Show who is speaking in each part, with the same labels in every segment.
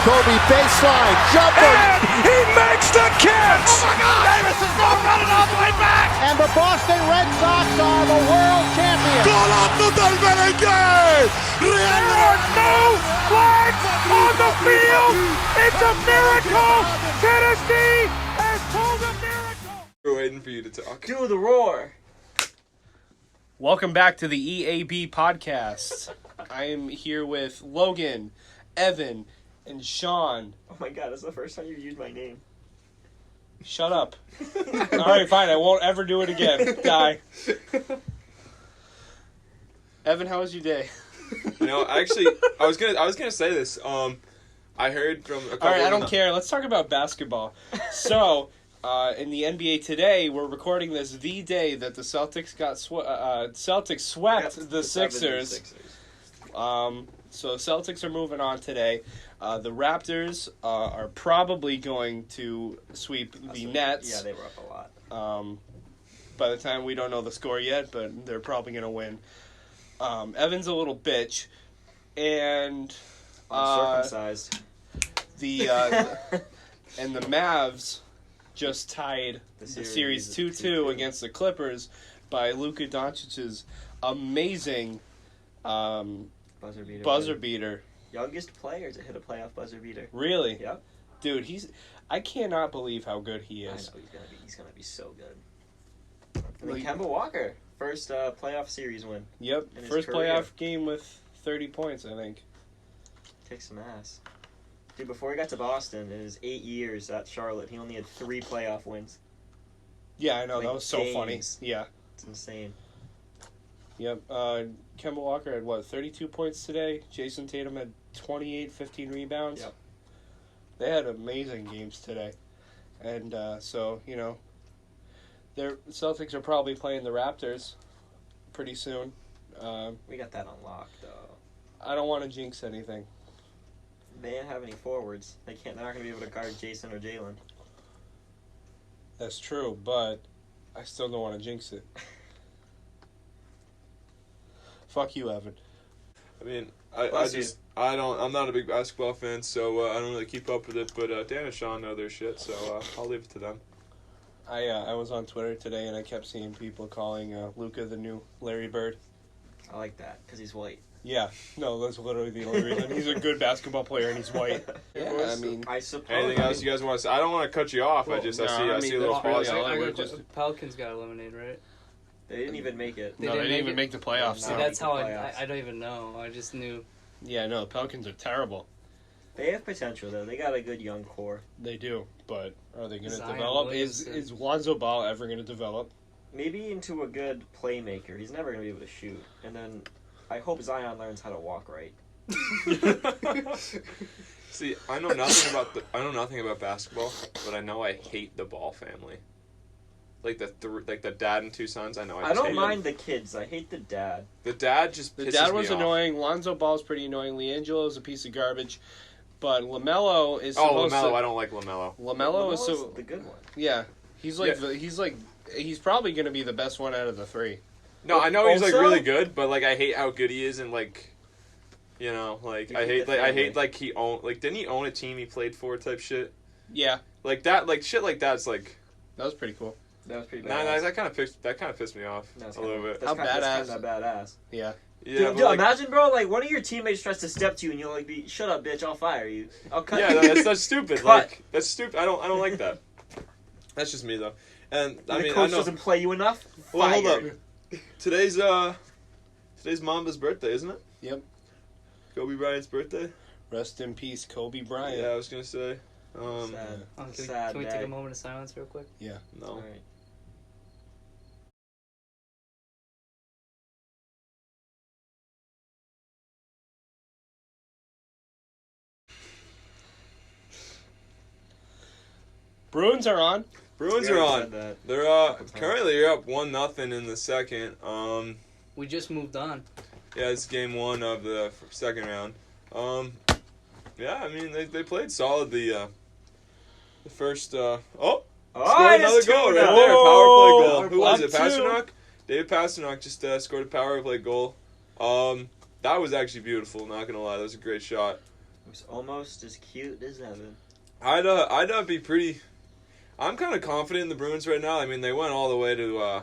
Speaker 1: Kobe baseline, jumper.
Speaker 2: And he makes the catch!
Speaker 3: Oh my God! Davis is going running all the way back!
Speaker 1: And the Boston Red Sox are the world champions.
Speaker 2: Golazo del Merengue!
Speaker 3: There are no flags on the field! It's a miracle! Tennessee has pulled a miracle!
Speaker 4: We're waiting for you to talk.
Speaker 5: Do the roar.
Speaker 6: Welcome back to the E.A.B podcast. I am here with Logan, Evan, and Sean.
Speaker 5: Oh my God, that's the first time you've used my name.
Speaker 6: Shut up. Alright, fine, I won't ever do it again. Die. Evan, how was your day?
Speaker 4: You know, actually, I was gonna say this. I heard from a couple.
Speaker 6: Alright, I don't care. Let's talk about basketball. So, in the NBA today, we're recording this the day that the Celtics swept the Sixers. So Celtics are moving on today. The Raptors are probably going to sweep the Nets.
Speaker 5: Yeah, they were up a lot.
Speaker 6: By the time we don't know the score yet, but they're probably going to win. Evan's a little bitch, and
Speaker 5: Uncircumcised.
Speaker 6: the Mavs just tied the series 2-2 against the Clippers by Luka Doncic's amazing buzzer beater.
Speaker 5: Youngest player to hit a playoff buzzer beater.
Speaker 6: Really?
Speaker 5: Yep.
Speaker 6: Dude, I cannot believe how good he is.
Speaker 5: I know he's gonna be so good. And then Kemba Walker, first playoff series win.
Speaker 6: Yep,
Speaker 5: in his
Speaker 6: first
Speaker 5: career.
Speaker 6: playoff game with 30 points, I think.
Speaker 5: Kick some ass. Dude, before he got to Boston, in his 8 years at Charlotte, he only had 3 playoff wins.
Speaker 6: Yeah, I know,
Speaker 5: Like
Speaker 6: that was so funny.
Speaker 5: games.
Speaker 6: Yeah.
Speaker 5: It's insane.
Speaker 6: Yep. Kemba Walker had, 32 points today? Jason Tatum had 28, 15 rebounds.
Speaker 5: Yep.
Speaker 6: They had amazing games today. And so, their Celtics are probably playing the Raptors pretty soon.
Speaker 5: We got that on lock, though.
Speaker 6: I don't want to jinx anything.
Speaker 5: They don't have any forwards. They're not going to be able to guard Jason or Jalen.
Speaker 6: That's true, but I still don't want to jinx it. Fuck you, Evan.
Speaker 4: I mean, I'm not a big basketball fan, so I don't really keep up with it. But Dan and Sean know their shit, so I'll leave it to them.
Speaker 6: I was on Twitter today and I kept seeing people calling Luka the new Larry Bird.
Speaker 5: I like that, because he's white.
Speaker 6: Yeah, no, that's literally the only reason. He's a good basketball player and he's white. Yeah, I mean,
Speaker 5: I suppose.
Speaker 4: Anything else you guys want to say? I don't want to cut you off.
Speaker 6: Well,
Speaker 4: I see a
Speaker 6: that's
Speaker 4: little pause.
Speaker 6: really all I
Speaker 7: I
Speaker 6: would
Speaker 7: got
Speaker 6: just.
Speaker 7: Pelicans got eliminated, right?
Speaker 5: They didn't even make it.
Speaker 6: No, they didn't even make the playoffs.
Speaker 5: No.
Speaker 7: See,
Speaker 6: No.
Speaker 7: that's how
Speaker 5: Playoffs.
Speaker 7: I don't even know. I just knew.
Speaker 6: Yeah, no, the Pelicans are terrible.
Speaker 5: They have potential, though. They got a good young core.
Speaker 6: They do, but are they going to
Speaker 7: Zion
Speaker 6: develop? Is
Speaker 7: Williamson.
Speaker 6: Lonzo Ball ever going to develop?
Speaker 5: Maybe into a good playmaker. He's never going to be able to shoot. And then I hope Zion learns how to walk right.
Speaker 4: See, I know nothing about basketball, but I know I hate the Ball family. Like the dad and 2 sons. I know.
Speaker 5: I don't mind the kids. I hate the dad.
Speaker 4: The dad just.
Speaker 6: The
Speaker 4: pisses
Speaker 6: dad
Speaker 4: me
Speaker 6: was
Speaker 4: off.
Speaker 6: annoying. Lonzo Ball's pretty annoying. LiAngelo's a piece of garbage. But LaMelo is
Speaker 4: Oh,
Speaker 6: supposed
Speaker 4: LaMelo.
Speaker 6: to...
Speaker 4: I don't like LaMelo.
Speaker 6: LaMelo is
Speaker 5: Lamelo's
Speaker 6: so...
Speaker 5: the good one.
Speaker 6: Yeah. He's probably going to be the best one out of the 3.
Speaker 4: No, I know he's
Speaker 5: Also-
Speaker 4: really good, but I hate how good he is, and I hate he owned didn't he own a team he played for type shit
Speaker 6: Yeah.
Speaker 4: shit like that's
Speaker 6: That was pretty cool.
Speaker 5: That was pretty
Speaker 4: nah,
Speaker 5: badass.
Speaker 4: that kind of pissed me off
Speaker 5: That's
Speaker 4: a little bit.
Speaker 6: How
Speaker 5: That's kind of badass.
Speaker 6: Yeah.
Speaker 4: Yeah,
Speaker 5: Dude,
Speaker 4: but,
Speaker 5: imagine, bro, one of your teammates tries to step to you and you'll be, shut up, bitch, I'll fire you. I'll cut
Speaker 4: yeah,
Speaker 5: you.
Speaker 4: no, that's stupid.
Speaker 5: Cut.
Speaker 4: That's stupid. I don't like that. That's just me though. And
Speaker 5: When
Speaker 4: I
Speaker 5: the
Speaker 4: mean,
Speaker 5: coach
Speaker 4: I know.
Speaker 5: doesn't play you enough,
Speaker 4: Well, hold up.
Speaker 5: fired.
Speaker 4: Today's Mamba's birthday, isn't it?
Speaker 6: Yep.
Speaker 4: Kobe Bryant's birthday.
Speaker 6: Rest in peace, Kobe Bryant.
Speaker 4: Yeah, I was gonna say.
Speaker 5: Sad.
Speaker 7: Can we
Speaker 5: day.
Speaker 7: take a moment of silence real quick?
Speaker 6: Yeah.
Speaker 4: No.
Speaker 5: All right.
Speaker 6: Bruins are on.
Speaker 4: Bruins
Speaker 5: We
Speaker 4: are
Speaker 5: already
Speaker 4: on.
Speaker 5: said that.
Speaker 4: They're currently you're up 1-0 in the second.
Speaker 7: We just moved on.
Speaker 4: Yeah, it's game 1 of the second round. Yeah, I mean they played solid the first. Scored another goal right there. Power play goal. Who was it?
Speaker 6: Up 2.
Speaker 4: Pasternak. David Pasternak just scored a power play goal. That was actually beautiful. Not gonna lie, that was a great shot.
Speaker 5: Who's almost as cute as Evan.
Speaker 4: I'd be pretty. I'm kind of confident in the Bruins right now. I mean, they went all the way to,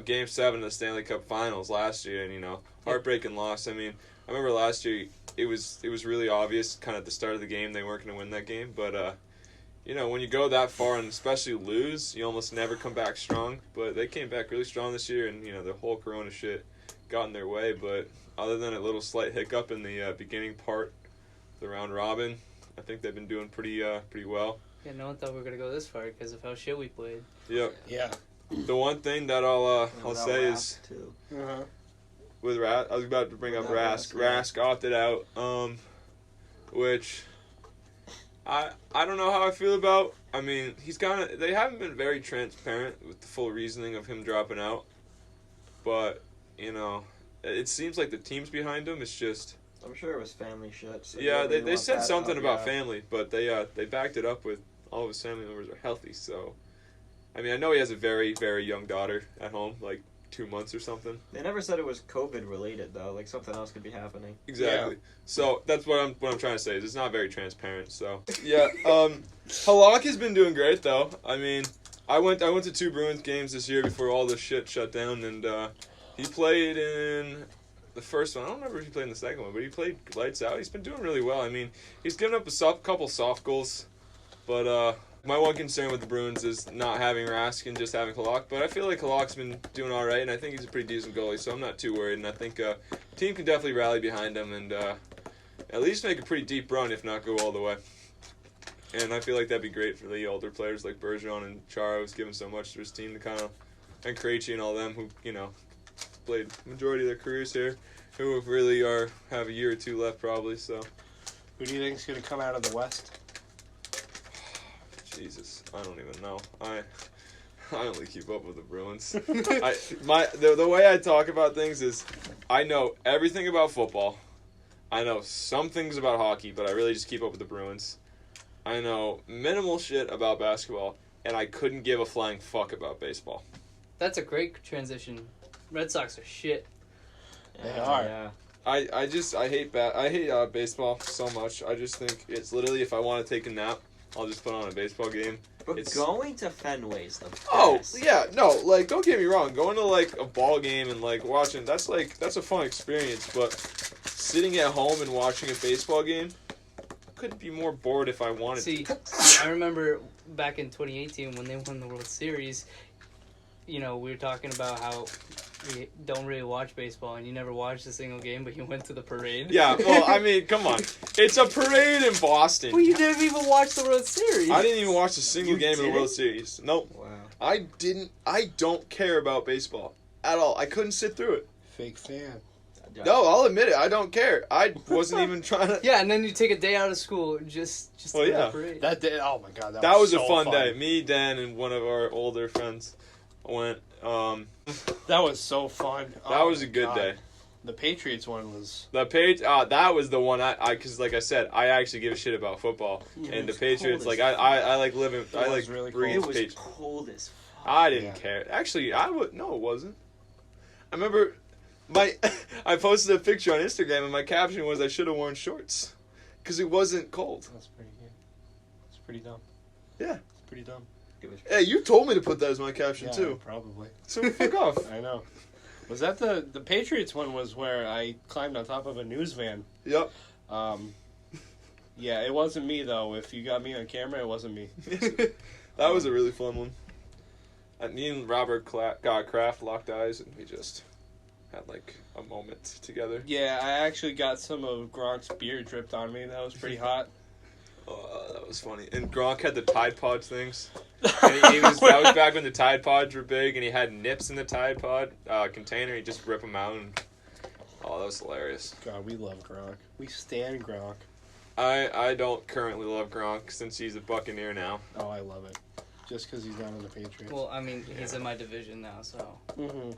Speaker 4: Game 7 of the Stanley Cup Finals last year, and heartbreaking loss. I mean, I remember last year it was really obvious, kind of at the start of the game, they weren't going to win that game. But when you go that far and especially lose, you almost never come back strong. But they came back really strong this year, and the whole Corona shit got in their way. But other than a little slight hiccup in the beginning part, the round robin, I think they've been doing pretty well.
Speaker 7: Yeah, no one thought we were gonna go this far because of how shit we played.
Speaker 4: Yep.
Speaker 6: Yeah.
Speaker 4: The one thing that I'll say is
Speaker 5: too.
Speaker 4: with Rask, I was about to bring up Rask. Rask opted out, which I don't know how I feel about. I mean, they haven't been very transparent with the full reasoning of him dropping out, but it seems like the team's behind him. It's just.
Speaker 5: I'm sure it was family shit. So
Speaker 4: Yeah, they said something about family, but they backed it up with all of his family members are healthy. So, I mean, I know he has a very, very young daughter at home, like 2 months or something.
Speaker 5: They never said it was COVID related though. Like something else could be happening.
Speaker 4: Exactly. Yeah. So that's what I'm trying to say is it's not very transparent. So yeah, Halak has been doing great though. I mean, I went to 2 Bruins games this year before all this shit shut down, and he played in. The first one, I don't remember if he played in the second one, but he played lights out. He's been doing really well. I mean, he's given up a couple soft goals, but my one concern with the Bruins is not having Rask and just having Halak. But I feel like Halak's been doing all right, and I think he's a pretty decent goalie, so I'm not too worried. And I think the team can definitely rally behind him and at least make a pretty deep run, if not go all the way. And I feel like that'd be great for the older players like Bergeron and Chara, who's given so much to his team to kind of, and Krejci and all them who, played majority of their careers here, who really have a year or 2 left probably. So,
Speaker 6: who do you think is going to come out of the West?
Speaker 4: Jesus, I don't even know. I only keep up with the Bruins. The way I talk about things is, I know everything about football. I know some things about hockey, but I really just keep up with the Bruins. I know minimal shit about basketball, and I couldn't give a flying fuck about baseball.
Speaker 7: That's a great transition. Red Sox are shit.
Speaker 6: They are.
Speaker 5: Yeah.
Speaker 4: I hate baseball so much. I just think it's literally if I want to take a nap, I'll just put on a baseball game.
Speaker 5: But going to Fenway's the best.
Speaker 4: Oh yeah, no, like don't get me wrong, going to like a ball game and like watching that's a fun experience. But sitting at home and watching a baseball game, couldn't be more bored if I wanted to.
Speaker 7: I remember back in 2018 when they won the World Series. We were talking about how we don't really watch baseball, and you never watched a single game, but you went to the parade.
Speaker 4: Yeah, well, I mean, come on. It's a parade in Boston.
Speaker 7: Well, you didn't even watch the World Series.
Speaker 4: I didn't even watch a single game of the World Series. Nope.
Speaker 5: Wow.
Speaker 4: I don't care about baseball at all. I couldn't sit through it.
Speaker 6: Fake fan.
Speaker 4: No, I'll admit it. I don't care. I wasn't even trying to...
Speaker 7: Yeah, and then you take a day out of school just to the parade.
Speaker 6: That day, oh my God,
Speaker 4: that was
Speaker 6: so
Speaker 4: a fun day. Me, Dan, and one of our older friends went...
Speaker 6: that was so fun.
Speaker 4: That was a good day.
Speaker 6: The Patriots one was...
Speaker 4: that was the one because like I said, I actually give a shit about football. And the Patriots, like, I like living... I like
Speaker 6: really
Speaker 4: breathe
Speaker 6: cold.
Speaker 5: It was cold as fuck.
Speaker 4: I didn't care. Actually, no, it wasn't. I remember... I posted a picture on Instagram and my caption was I should have worn shorts because it wasn't cold.
Speaker 6: That's pretty good. It's pretty dumb.
Speaker 4: Yeah.
Speaker 6: It's pretty dumb.
Speaker 4: Hey, you told me to put that as my caption too.
Speaker 6: Probably.
Speaker 4: So fuck off.
Speaker 6: I know. Was that the Patriots one was where I climbed on top of a news van?
Speaker 4: Yep.
Speaker 6: Yeah, it wasn't me though. If you got me on camera, it wasn't me.
Speaker 4: That was a really fun one. Me and Robert Kraft locked eyes and we just had like a moment together.
Speaker 6: Yeah, I actually got some of Gronk's beer dripped on me. That was pretty hot.
Speaker 4: That was funny. And Gronk had the Tide Pods things. And that was back when the Tide Pods were big, and he had nips in the Tide Pod container. He'd just rip them out. And, that was hilarious.
Speaker 6: God, we love Gronk. We stand Gronk.
Speaker 4: I don't currently love Gronk since he's a Buccaneer now.
Speaker 6: Oh, I love it. Just because he's not in the Patriots.
Speaker 7: Well, I mean, he's in my division now, so.
Speaker 6: Mm-hmm.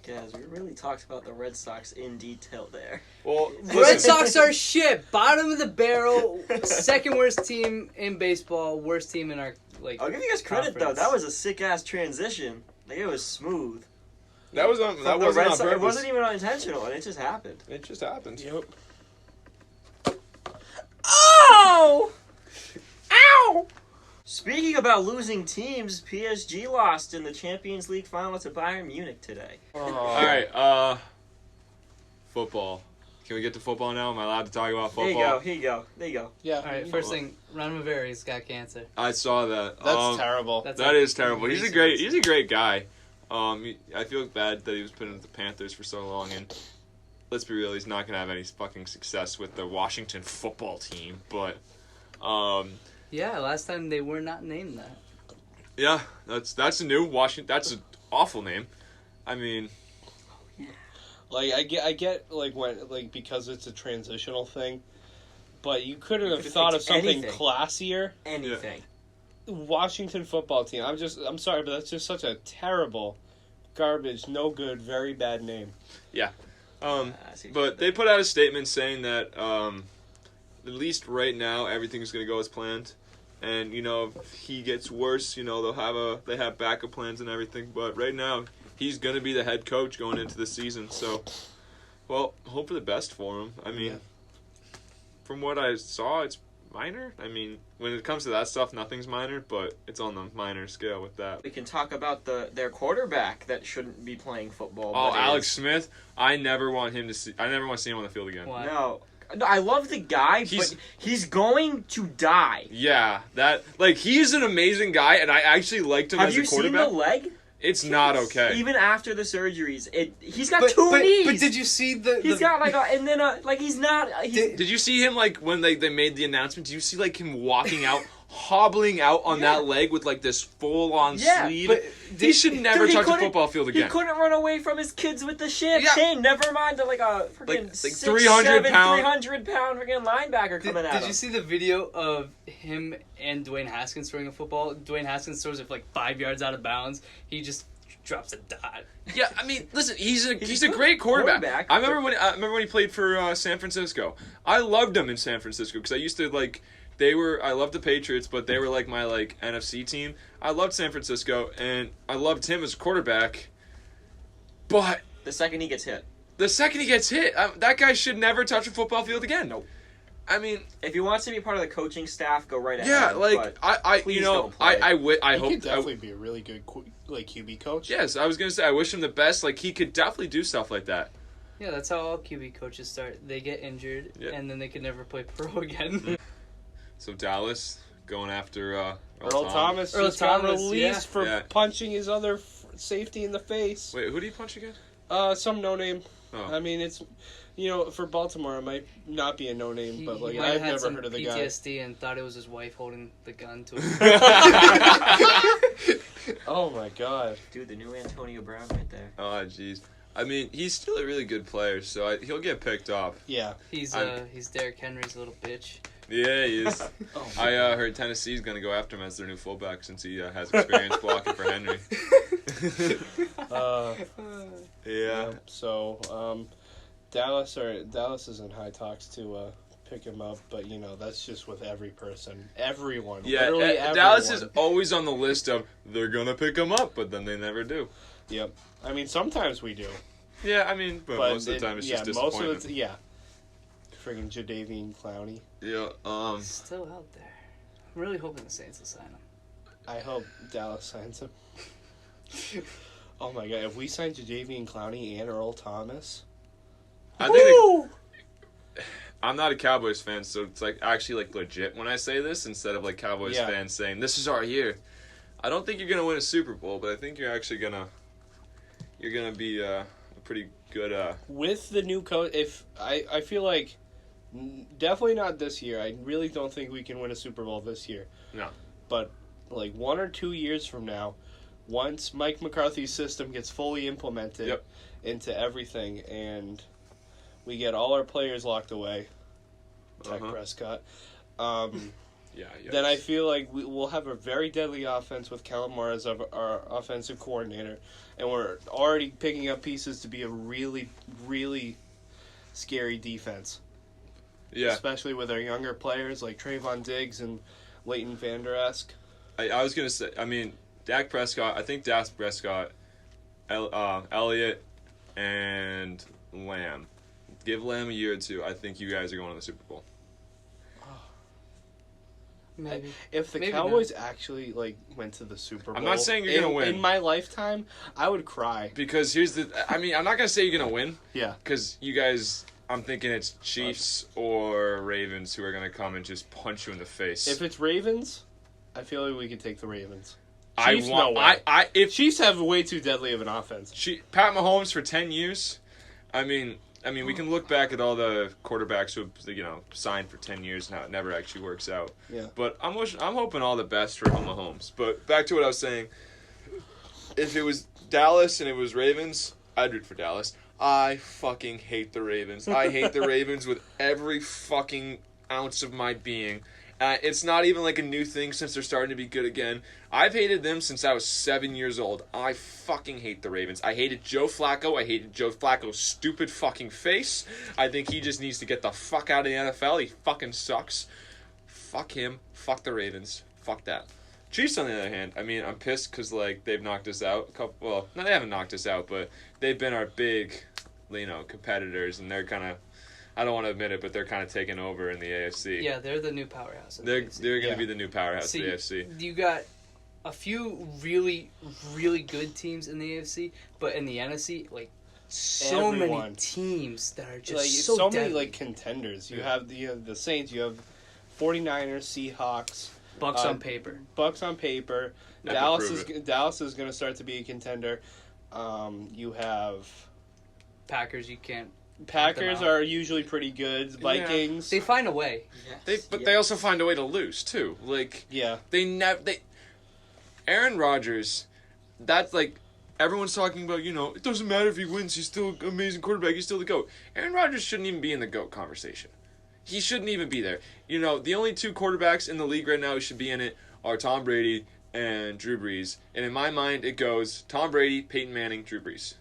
Speaker 5: Guys, we really talked about the Red Sox in detail there.
Speaker 4: Well,
Speaker 7: Red Sox are shit. Bottom of the barrel. Second worst team in baseball. Worst team in our
Speaker 5: I'll give you guys credit
Speaker 7: conference.
Speaker 5: though. That was a sick ass transition. Like it was smooth.
Speaker 4: That wasn't on purpose.
Speaker 5: It wasn't even unintentional, and it just happened.
Speaker 4: It just happened.
Speaker 6: Yep.
Speaker 5: Speaking about losing teams, PSG lost in the Champions League final to Bayern Munich today.
Speaker 4: All right, football. Can we get to football now? Am I allowed to talk about football?
Speaker 5: Here you go.
Speaker 6: Yeah.
Speaker 7: All right, first thing, Ron Rivera's got cancer.
Speaker 4: I saw that.
Speaker 6: That's terrible.
Speaker 4: That is terrible. He's a great guy. I feel bad that he was put into the Panthers for so long, and let's be real, he's not gonna have any fucking success with the Washington football team. But,
Speaker 7: Yeah, last time they were not named that.
Speaker 4: yeah, that's a new Washington. That's an awful name. I mean,
Speaker 6: Like I get like when like because it's a transitional thing, but you couldn't have
Speaker 5: could
Speaker 6: thought
Speaker 5: think
Speaker 6: of something
Speaker 5: anything.
Speaker 6: classier.
Speaker 5: Anything.
Speaker 6: Washington football team. I'm sorry, but that's just such a terrible, garbage, no good, very bad name.
Speaker 4: yeah.
Speaker 5: I see.
Speaker 4: But they put out a statement saying that at least right now everything's gonna go as planned, and if he gets worse, they have backup plans and everything. But right now he's gonna be the head coach going into the season. So, well, hope for the best for him. I mean, from what I saw, it's minor. I mean, when it comes to that stuff, nothing's minor, but it's on the minor scale with that.
Speaker 5: We can talk about their quarterback that shouldn't be playing football.
Speaker 4: Oh,
Speaker 5: but
Speaker 4: Alex
Speaker 5: is.
Speaker 4: Smith! I never want to see him on the field again.
Speaker 7: Why?
Speaker 5: No, I love the guy, but he's going to die.
Speaker 4: Yeah, he's an amazing guy, and I actually liked him
Speaker 5: Have
Speaker 4: as
Speaker 5: you
Speaker 4: a
Speaker 5: seen
Speaker 4: quarterback.
Speaker 5: the leg?
Speaker 4: It's not okay.
Speaker 5: Even after the surgeries, he's got two knees.
Speaker 7: But did you see the?
Speaker 5: He's got he's not.
Speaker 4: Did you see him when they made the announcement? Did you see him walking out, hobbling out on that leg with this full on sleeve?
Speaker 7: but
Speaker 4: he should never
Speaker 5: he
Speaker 4: touch a
Speaker 5: couldn't-
Speaker 4: football field again.
Speaker 5: He couldn't run away from his kids with the champagne. Never mind a freaking
Speaker 4: 300 pound
Speaker 5: 300-pound freaking linebacker coming at him.
Speaker 7: Did you see the video of him and Dwayne Haskins throwing a football? Dwayne Haskins throws it 5 yards out of bounds. He just drops a dot.
Speaker 4: Yeah, I mean, listen, he's a great quarterback. I remember when he played for San Francisco. I loved him in San Francisco because I used to I loved the Patriots, but they were my NFC team. I loved San Francisco, and I loved him as a quarterback. But
Speaker 5: the second he gets hit,
Speaker 4: that guy should never touch a football field again.
Speaker 5: Nope.
Speaker 4: I mean,
Speaker 5: if he wants to be part of the coaching staff, go right ahead.
Speaker 4: yeah, I
Speaker 5: please don't play.
Speaker 4: I
Speaker 6: He
Speaker 4: hope
Speaker 6: could definitely be a really good QB coach.
Speaker 4: Yes, I was gonna say I wish him the best. He could definitely do stuff like that.
Speaker 7: Yeah, that's how all QB coaches start. They get injured, and then they can never play pro again.
Speaker 4: So Dallas going after
Speaker 6: Earl Thomas
Speaker 7: Earl
Speaker 6: just got
Speaker 7: Thomas,
Speaker 6: released for
Speaker 4: Yeah.
Speaker 6: punching his other safety in the face.
Speaker 4: Wait, who did he punch again?
Speaker 6: Some no name.
Speaker 4: Oh.
Speaker 6: I mean, it's for Baltimore, it might not be a no name, but
Speaker 7: he might
Speaker 6: I've
Speaker 7: have had
Speaker 6: never
Speaker 7: some
Speaker 6: heard of the guy.
Speaker 7: PTSD and thought it was his wife holding the gun to him.
Speaker 6: Oh my god.
Speaker 5: Dude, the new Antonio Brown right there.
Speaker 4: Oh, jeez. I mean, he's still a really good player, so he'll get picked up.
Speaker 6: Yeah.
Speaker 7: He's Derrick Henry's little bitch.
Speaker 4: Yeah, he is. I heard Tennessee's going to go after him as their new fullback since he has experience blocking for Henry. Yeah.
Speaker 6: So, Dallas is in high talks to pick him up, but that's just with every person, everyone.
Speaker 4: Yeah,
Speaker 6: literally
Speaker 4: Dallas
Speaker 6: everyone.
Speaker 4: is always on the list of they're going to pick him up, but then they never do.
Speaker 6: Yep. I mean, sometimes we do.
Speaker 4: Yeah, I mean, but most of the time it's just disappointment.
Speaker 6: Most of it, friggin' Jadeveon Clowney.
Speaker 4: Yeah,
Speaker 7: Still out there. I'm really hoping the Saints will sign him.
Speaker 6: I hope Dallas signs him. Oh my god, if we sign Jadeveon Clowney and Earl Thomas.
Speaker 4: I think I'm not a Cowboys fan, so it's actually legit when I say this instead of Cowboys fans saying this is our year. I don't think you're gonna win a Super Bowl, but I think you're actually gonna be a pretty good.
Speaker 6: With the new coach, I feel like definitely not this year. I really don't think we can win a Super Bowl this year.
Speaker 4: No.
Speaker 6: But 1 or 2 years from now, once Mike McCarthy's system gets fully implemented into everything, and we get all our players locked away, Dak Prescott. Then I feel like we'll have a very deadly offense with Kellen Moore as our offensive coordinator, and we're already picking up pieces to be a really, really scary defense.
Speaker 4: Yeah.
Speaker 6: Especially with our younger players like Trayvon Diggs and Leighton Vander Esch.
Speaker 4: I was gonna say, I mean, Dak Prescott. I think Dak Prescott, Elliott, and Lamb. Give Lamb a year or two. I think you guys are going to the Super Bowl.
Speaker 7: Maybe.
Speaker 6: If the
Speaker 7: Maybe
Speaker 6: Cowboys actually went to the Super Bowl,
Speaker 2: I'm not saying you're gonna win.
Speaker 6: in my lifetime. I would cry.
Speaker 2: Because I'm not gonna say you're gonna win.
Speaker 6: Yeah.
Speaker 2: Because you guys, I'm thinking it's Chiefs or Ravens who are gonna come and just punch you in the face.
Speaker 6: If it's Ravens, I feel like we could take the Ravens.
Speaker 2: I
Speaker 6: Chiefs,
Speaker 2: want,
Speaker 6: no way.
Speaker 2: if
Speaker 6: Chiefs have way too deadly of an offense.
Speaker 2: Pat Mahomes for 10 years, I mean, we can look back at all the quarterbacks who have, signed for 10 years and how it never actually works out.
Speaker 6: Yeah.
Speaker 2: But I'm hoping all the best for Mahomes. But back to what I was saying. If it was Dallas and it was Ravens, I'd root for Dallas. I fucking hate the Ravens. I hate the Ravens with every fucking ounce of my being. It's not even like a new thing since they're starting to be good again. I've hated them since I was 7 years old. I fucking hate the Ravens. I hated Joe Flacco. I hated Joe Flacco's stupid fucking face. I think he just needs to get the fuck out of the NFL. He fucking sucks. Fuck him. Fuck the Ravens. Fuck that. Chiefs, on the other hand, I'm pissed because, they've knocked us out. No, they haven't knocked us out, but they've been our big, competitors, and they're kind of... I don't want to admit it, but they're kind of taking over in the AFC.
Speaker 7: Yeah, they're the new powerhouse.
Speaker 2: They're going to be the new powerhouse of the AFC.
Speaker 7: You got a few really, really good teams in the AFC, but in the NFC, so many teams that are just so
Speaker 6: many
Speaker 7: deadly.
Speaker 6: contenders. You have the Saints. You have 49ers, Seahawks.
Speaker 7: Bucks on paper.
Speaker 6: Bucks on paper. Dallas is going to start to be a contender. You have
Speaker 7: Packers. You can't.
Speaker 6: Packers are usually pretty good. Vikings.
Speaker 7: They find a way.
Speaker 2: Yes. They also find a way to lose too. Aaron Rodgers, that's everyone's talking about, it doesn't matter if he wins, he's still an amazing quarterback, he's still the GOAT. Aaron Rodgers shouldn't even be in the GOAT conversation. He shouldn't even be there. The only two quarterbacks in the league right now who should be in it are Tom Brady and Drew Brees. And in my mind, it goes Tom Brady, Peyton Manning, Drew Brees.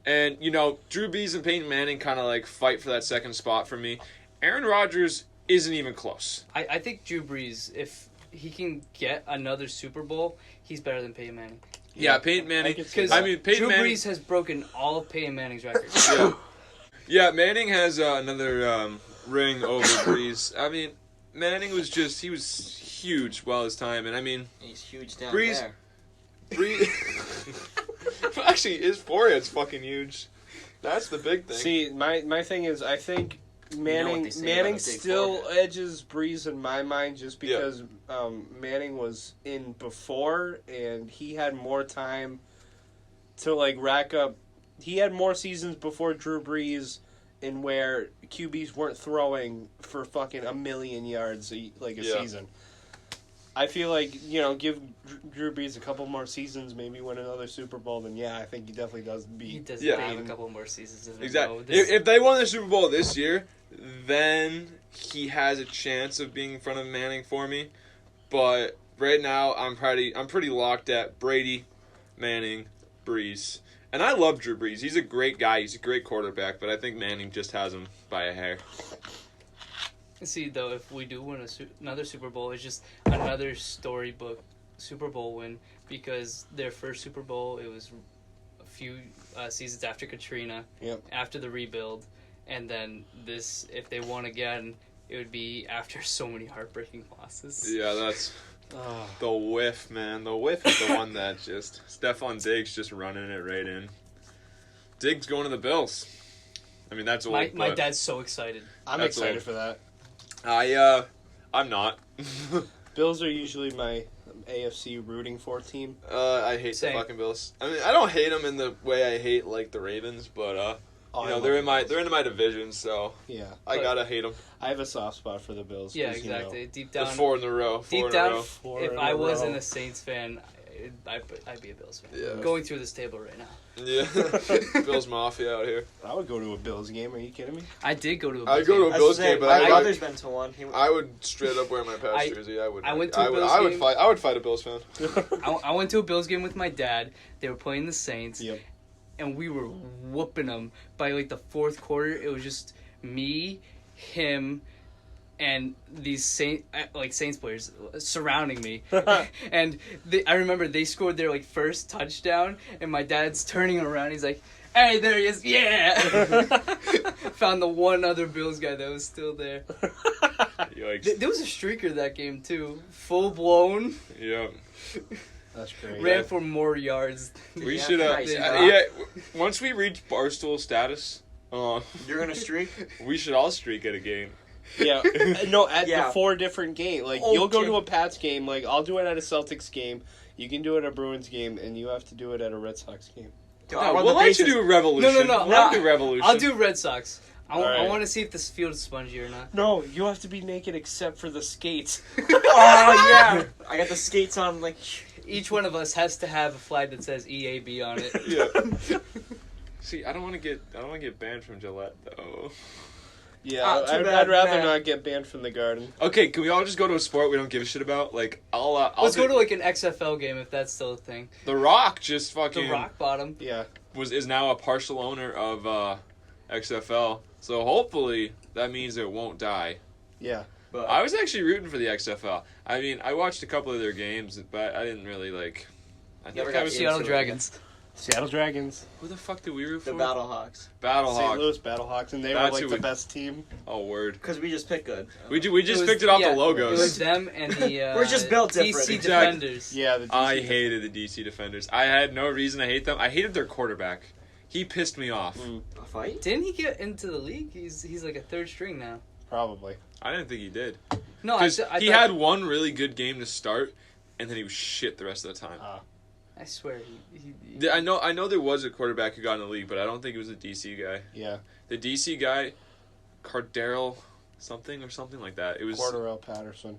Speaker 2: And, Drew Brees and Peyton Manning kind of, fight for that second spot for me. Aaron Rodgers isn't even close.
Speaker 7: I think Drew Brees, if he can get another Super Bowl, he's better than Peyton Manning.
Speaker 2: Yeah, Peyton Manning.
Speaker 7: Because
Speaker 2: Peyton
Speaker 7: Drew
Speaker 2: Manning,
Speaker 7: Brees has broken all of Peyton Manning's records.
Speaker 2: Yeah, Manning has another ring over Brees. Manning was he was huge while his time. And,
Speaker 5: he's huge down
Speaker 2: Brees,
Speaker 5: there.
Speaker 2: Actually, his forehead's fucking huge. That's the big thing.
Speaker 6: See, my thing is, I think Manning still edges Brees in my mind just because Manning was in before and he had more time to rack up. He had more seasons before Drew Brees in where QBs weren't throwing for fucking 1,000,000 yards a season. I feel give Drew Brees a couple more seasons, maybe win another Super Bowl, then I think he definitely does beat.
Speaker 7: He does have a couple more seasons.
Speaker 2: Exactly. If they won the Super Bowl this year, then he has a chance of being in front of Manning for me. But right now, I'm pretty locked at Brady, Manning, Brees. And I love Drew Brees. He's a great guy. He's a great quarterback. But I think Manning just has him by a hair.
Speaker 7: See, though, if we do win another Super Bowl, it's just another storybook Super Bowl win because their first Super Bowl, it was a few seasons after Katrina, after the rebuild, and then this, if they won again, it would be after so many heartbreaking losses.
Speaker 2: Yeah, that's the whiff, man. The whiff is the one that just Stephon Diggs just running it right in. Diggs going to the Bills. That's old.
Speaker 7: My dad's so excited.
Speaker 6: I'm excited for that.
Speaker 2: I'm not.
Speaker 6: Bills are usually my AFC rooting for team.
Speaker 2: I hate the fucking Bills. I don't hate them in the way I hate the Ravens, but they're in my division, so I gotta hate them.
Speaker 6: I have a soft spot for the Bills.
Speaker 7: Yeah, exactly. Deep down,
Speaker 2: the 4 in a row.
Speaker 7: If I wasn't a Saints fan, I'd be a Bills fan.
Speaker 2: Yeah.
Speaker 7: Going through this table right now.
Speaker 2: Yeah, Bills Mafia out here.
Speaker 6: I would go to a Bills game. Are you kidding me?
Speaker 7: I did go to a Bills
Speaker 2: game. I go to a Bills game, but
Speaker 5: my brother's been to one.
Speaker 2: I would straight up wear my past jersey. I went to a Bills game. I would fight a Bills fan.
Speaker 7: I went to a Bills game with my dad. They were playing the Saints.
Speaker 6: Yep.
Speaker 7: And we were whooping them. By the fourth quarter, it was just me, him, and these Saints players surrounding me. And I remember they scored their first touchdown, and my dad's turning around. He's like, "Hey, there he is! Yeah!" Found the one other Bills guy that was still there.
Speaker 2: Yikes.
Speaker 7: There was a streaker that game too, full blown.
Speaker 2: Yeah.
Speaker 6: That's great.
Speaker 7: Ran for more yards.
Speaker 2: We
Speaker 5: Yeah,
Speaker 2: should
Speaker 5: nice.
Speaker 2: once we reach Barstool status,
Speaker 5: You're gonna streak?
Speaker 2: we should all streak at a game.
Speaker 6: Yeah, no, at
Speaker 5: Yeah.
Speaker 6: the 4 different games. Like, you'll go to a Pats game, like, I'll do it at a Celtics game, you can do it at a Bruins game, and you have to do it at a Red Sox game.
Speaker 5: I'll run
Speaker 2: We'll
Speaker 5: the
Speaker 2: let you
Speaker 5: bases.
Speaker 2: do Revolution.
Speaker 7: No.
Speaker 2: We'll do Revolution.
Speaker 7: I'll do Red Sox. I
Speaker 6: Alright.
Speaker 7: want to see if this field is spongy or not.
Speaker 6: No, you have to be naked except for the skates.
Speaker 5: Oh yeah, I got the skates on. Like,
Speaker 7: Each one of us has to have a flag that says E.A.B on it.
Speaker 2: Yeah. See, I don't want to get banned from Gillette though.
Speaker 6: Yeah,
Speaker 5: too
Speaker 6: I'd
Speaker 5: bad,
Speaker 6: rather
Speaker 5: Matt.
Speaker 6: not get banned from the Garden.
Speaker 2: Okay, can we all just go to a sport we don't give a shit about? Like, I'll
Speaker 7: Let's go to like an XFL game if that's still a thing.
Speaker 2: The Rock just fucking
Speaker 7: The Rock Bottom.
Speaker 6: Yeah.
Speaker 2: is now a partial owner of XFL. So hopefully that means it won't die.
Speaker 6: Yeah.
Speaker 5: but
Speaker 2: I was actually rooting for the XFL. I mean, I watched a couple of their games, but I didn't really like. I
Speaker 5: Never
Speaker 2: think
Speaker 5: got
Speaker 2: I was
Speaker 5: into
Speaker 7: Seattle
Speaker 5: it.
Speaker 7: Dragons.
Speaker 6: Seattle Dragons.
Speaker 2: Who the fuck did we root
Speaker 5: the
Speaker 2: for?
Speaker 5: Battlehawks.
Speaker 2: Battlehawks.
Speaker 6: St. Louis Battlehawks, and they were
Speaker 2: That's
Speaker 6: like
Speaker 2: who
Speaker 6: the
Speaker 2: we-
Speaker 6: best team.
Speaker 2: Oh word.
Speaker 5: Because we just pick good.
Speaker 2: We just
Speaker 7: It was-
Speaker 2: picked it off
Speaker 7: yeah,
Speaker 2: the logos.
Speaker 7: It was them and the
Speaker 5: We're just built different.
Speaker 7: DC
Speaker 2: Exactly.
Speaker 7: Defenders.
Speaker 6: Yeah, the DC
Speaker 2: I hated the DC Defenders. I had no reason to hate them. I hated their quarterback. He pissed me off.
Speaker 5: A fight?
Speaker 7: Didn't he get into the league? He's like a third string now.
Speaker 6: Probably.
Speaker 2: I didn't think he did.
Speaker 7: No,
Speaker 2: Because
Speaker 7: I
Speaker 2: he
Speaker 7: thought-
Speaker 2: had one really good game to start, and then he was shit the rest of the time.
Speaker 7: I swear he
Speaker 2: Yeah, I know there was a quarterback who got in the league, but I don't think it was a DC guy.
Speaker 6: Yeah.
Speaker 2: The DC guy, Cardero something or something like that. It was
Speaker 6: Cordarrelle Patterson.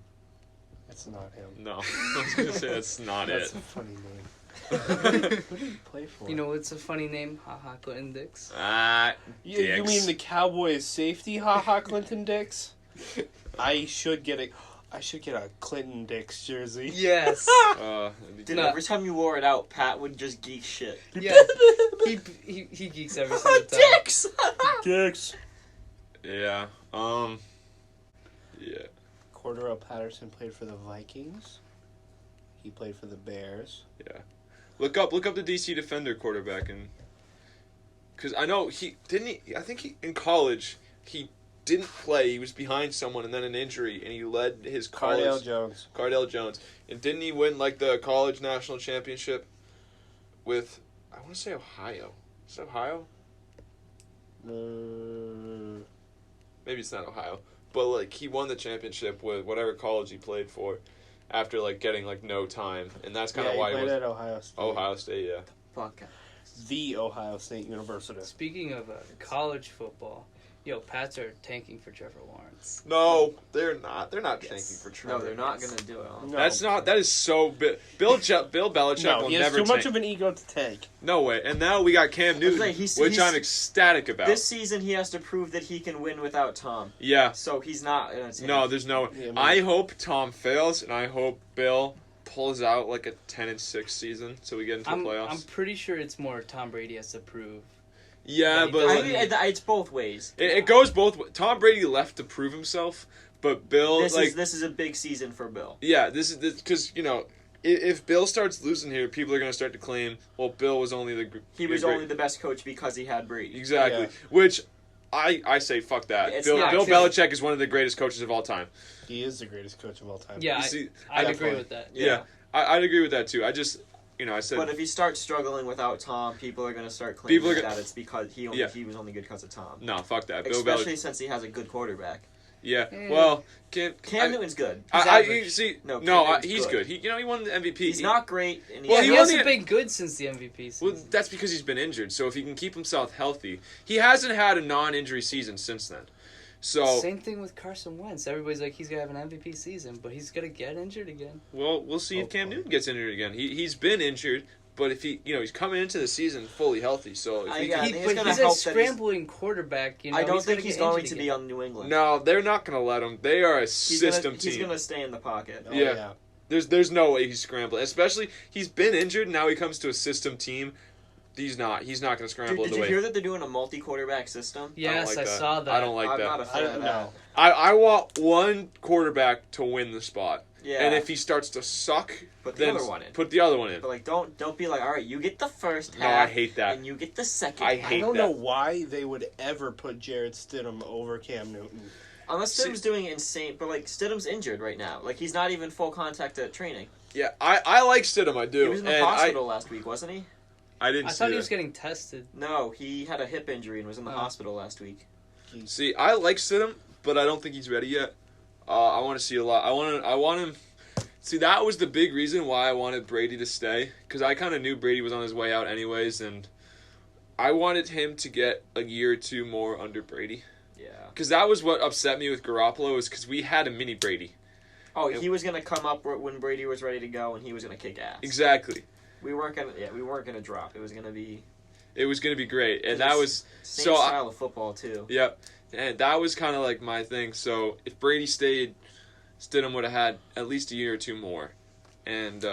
Speaker 6: It's not him.
Speaker 2: No. I was gonna say that's not
Speaker 6: That's
Speaker 2: it.
Speaker 6: a funny name. Who did he play for?
Speaker 7: You know, it's a funny name. Haha, Clinton Dix.
Speaker 6: You
Speaker 2: Dicks.
Speaker 6: mean the Cowboys safety, haha, Clinton Dix? I should get a Clinton Dix jersey.
Speaker 7: Yes.
Speaker 5: Dude,
Speaker 7: No.
Speaker 5: every time you wore it out, Pat would just geek shit.
Speaker 7: Yeah. He geeks every single time.
Speaker 5: Dicks!
Speaker 6: Dix.
Speaker 2: Yeah. Yeah.
Speaker 6: Cordarrelle Patterson played for the Vikings. He played for the Bears.
Speaker 2: Yeah. Look up the DC Defender quarterback, and because I know I think he in college he didn't play. He was behind someone, and then an injury, and he led his college. Cardale Jones, and didn't he win like the college national championship with? I want to say Ohio. Is it Ohio? Maybe it's not Ohio, but like he won the championship with whatever college he played for, after like getting like no time, and that's kind of why
Speaker 6: he
Speaker 2: he
Speaker 6: played
Speaker 2: was
Speaker 6: at Ohio State.
Speaker 2: Ohio State. Yeah.
Speaker 5: Fuck.
Speaker 6: The Ohio State University.
Speaker 7: Speaking of college football, Pats are tanking for Trevor Lawrence.
Speaker 2: No, they're not. They're not tanking
Speaker 7: Yes.
Speaker 2: for Trevor.
Speaker 5: No, they're not gonna do it.
Speaker 6: No.
Speaker 2: That's not. That is so big. Bill Belichick
Speaker 6: No,
Speaker 2: will
Speaker 6: he has
Speaker 2: never
Speaker 6: too
Speaker 2: tank.
Speaker 6: much of an ego to tank.
Speaker 2: No way. And now we got Cam Newton,
Speaker 5: saying,
Speaker 2: which
Speaker 5: he's-
Speaker 2: I'm ecstatic about.
Speaker 5: This season, he has to prove that he can win without Tom.
Speaker 2: Yeah.
Speaker 5: So he's not gonna tank.
Speaker 2: No, there's no.
Speaker 6: Yeah, man.
Speaker 2: I hope Tom fails, and I hope Bill pulls out like a 10-6 season, so we get into the playoffs.
Speaker 7: I'm pretty sure it's more Tom Brady has to prove.
Speaker 2: Yeah,
Speaker 7: He
Speaker 2: but
Speaker 7: doesn't-
Speaker 5: I mean, it's both ways.
Speaker 2: it goes both ways. Tom Brady left to prove himself, but Bill
Speaker 5: This
Speaker 2: like
Speaker 5: is a big season for Bill.
Speaker 2: yeah, this is because if Bill starts losing here, people are going to start to claim, well, Bill was only
Speaker 5: He was only the best coach because he had Brady.
Speaker 2: exactly,
Speaker 6: Yeah.
Speaker 2: which I say fuck that.
Speaker 5: It's
Speaker 2: Bill
Speaker 5: not,
Speaker 2: Bill
Speaker 5: 'cause-
Speaker 2: Belichick is one of the greatest coaches of all time.
Speaker 6: He is the greatest coach of all time.
Speaker 7: Yeah,
Speaker 2: You see,
Speaker 7: I'd
Speaker 2: that's
Speaker 7: agree
Speaker 2: fine.
Speaker 7: with that.
Speaker 2: Yeah, I'd agree with that too. I just I said
Speaker 5: But if he starts struggling without Tom, people are going to start claiming
Speaker 2: People are
Speaker 5: that it's because he was only good because of Tom.
Speaker 2: no, fuck that. Bill
Speaker 5: Especially
Speaker 2: Belichick.
Speaker 5: since he has a good quarterback.
Speaker 2: Yeah.
Speaker 7: Eh.
Speaker 2: Well,
Speaker 5: Cam Newton's good. He's
Speaker 2: I
Speaker 5: average.
Speaker 2: see.
Speaker 5: No,
Speaker 2: No,
Speaker 5: Cam Newton's
Speaker 2: he's
Speaker 5: good.
Speaker 2: good. He won the MVP.
Speaker 5: He's not great. And
Speaker 2: Well,
Speaker 7: He
Speaker 2: he
Speaker 7: hasn't
Speaker 2: only-
Speaker 7: been good since the MVP season.
Speaker 2: Well, that's because he's been injured. So if he can keep himself healthy, he hasn't had a non-injury season since then. So
Speaker 7: Same thing with Carson Wentz. Everybody's like, he's gonna have an MVP season, but he's gonna get injured again.
Speaker 2: well, we'll see if Cam
Speaker 6: Hopefully.
Speaker 2: Newton gets injured again. He's been injured, but if he's coming into the season fully healthy. So if he
Speaker 5: Yeah, I
Speaker 2: can,
Speaker 5: think it's
Speaker 7: But
Speaker 5: gonna
Speaker 7: he's a
Speaker 5: help that he's-
Speaker 7: scrambling quarterback.
Speaker 5: I don't think
Speaker 7: gonna
Speaker 5: he's
Speaker 7: get
Speaker 5: going
Speaker 7: injured
Speaker 5: to be
Speaker 7: again.
Speaker 5: on New England.
Speaker 2: no, they're not going to let him. They are a
Speaker 5: He's
Speaker 2: system
Speaker 5: gonna,
Speaker 2: team.
Speaker 5: He's going to stay in the pocket.
Speaker 6: Oh,
Speaker 2: Yeah. There's no way he's scrambling. Especially he's been injured. Now he comes to a system team. He's not going to
Speaker 5: Dude,
Speaker 2: scramble
Speaker 5: did
Speaker 2: the
Speaker 5: you
Speaker 2: way.
Speaker 5: hear that they're doing a multi-quarterback system?
Speaker 7: Yes,
Speaker 2: like
Speaker 7: I
Speaker 2: that.
Speaker 7: saw that.
Speaker 2: I don't like
Speaker 5: I'm
Speaker 2: that.
Speaker 5: not a
Speaker 6: I
Speaker 5: fan
Speaker 6: don't
Speaker 5: of
Speaker 6: know.
Speaker 5: that.
Speaker 2: I want one quarterback to win the spot.
Speaker 5: Yeah.
Speaker 2: And if he starts to suck,
Speaker 5: Put the
Speaker 2: then
Speaker 5: other one in.
Speaker 2: put the other one in.
Speaker 5: But like, don't be like, all right, you get the first
Speaker 2: No,
Speaker 5: half.
Speaker 2: I hate that.
Speaker 5: And you get the second.
Speaker 2: I
Speaker 5: half.
Speaker 2: hate
Speaker 6: I don't
Speaker 2: that.
Speaker 6: know why they would ever put Jarrett Stidham over Cam Newton.
Speaker 5: Unless Stidham's doing insane, but like Stidham's injured right now. Like he's not even full contact at training.
Speaker 2: Yeah, I like Stidham. I do.
Speaker 5: He was in the hospital last week, wasn't he?
Speaker 2: I didn't.
Speaker 7: I
Speaker 2: see
Speaker 7: thought he
Speaker 2: that.
Speaker 7: was getting tested.
Speaker 5: No, he had a hip injury and was in the hospital last week.
Speaker 2: See, I like Stidham, but I don't think he's ready yet. I want to see a lot. I want him. See, that was the big reason why I wanted Brady to stay, because I kind of knew Brady was on his way out anyways, and I wanted him to get a year or two more under Brady.
Speaker 5: Yeah.
Speaker 2: Because that was what upset me with Garoppolo, is because we had a mini Brady.
Speaker 5: Oh, he was gonna come up when Brady was ready to go, and he was gonna kick ass.
Speaker 2: Exactly.
Speaker 5: We weren't gonna drop. It was gonna be.
Speaker 2: It was gonna be great, and that was
Speaker 5: same style of football too.
Speaker 2: Yep, and that was kind of like my thing. So if Brady stayed, Stidham would have had at least a year or two more, and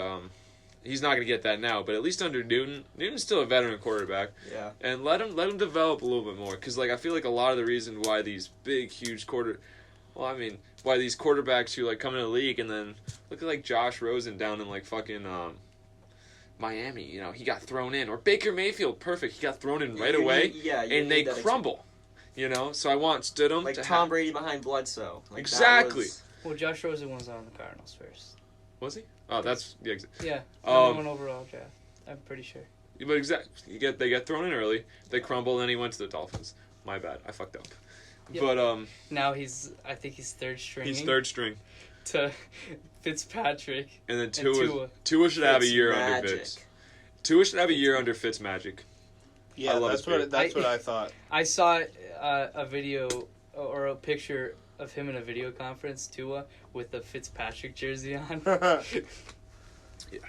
Speaker 2: he's not gonna get that now. But at least under Newton, Newton's still a veteran quarterback.
Speaker 5: Yeah.
Speaker 2: And let him develop a little bit more, because like I feel like a lot of the reason why these big, huge why these quarterbacks who like come into the league and then look at like Josh Rosen down in like fucking Miami, you know, he got thrown in, or Baker Mayfield, perfect, he got thrown in right away, and they crumble, you know. So I want Stidham
Speaker 5: like
Speaker 2: to
Speaker 5: Tom Brady behind Bledsoe. Like
Speaker 2: exactly.
Speaker 7: Well, Josh Rosen was on the Cardinals first.
Speaker 2: Was he? Oh, that's
Speaker 7: yeah. Number 1 overall draft. I'm pretty sure.
Speaker 2: But exactly, they get thrown in early, they crumble, and then he went to the Dolphins. My bad, I fucked up.
Speaker 7: Yep.
Speaker 2: But
Speaker 7: now I think he's third string.
Speaker 2: He's third string
Speaker 7: to Fitzpatrick.
Speaker 2: And then Tua should have a year under Fitz. Tua should have a year under Fitz magic.
Speaker 6: Yeah, that's what I thought.
Speaker 7: I saw a video or a picture of him in a video conference, Tua, with the Fitzpatrick jersey on.
Speaker 2: Yeah.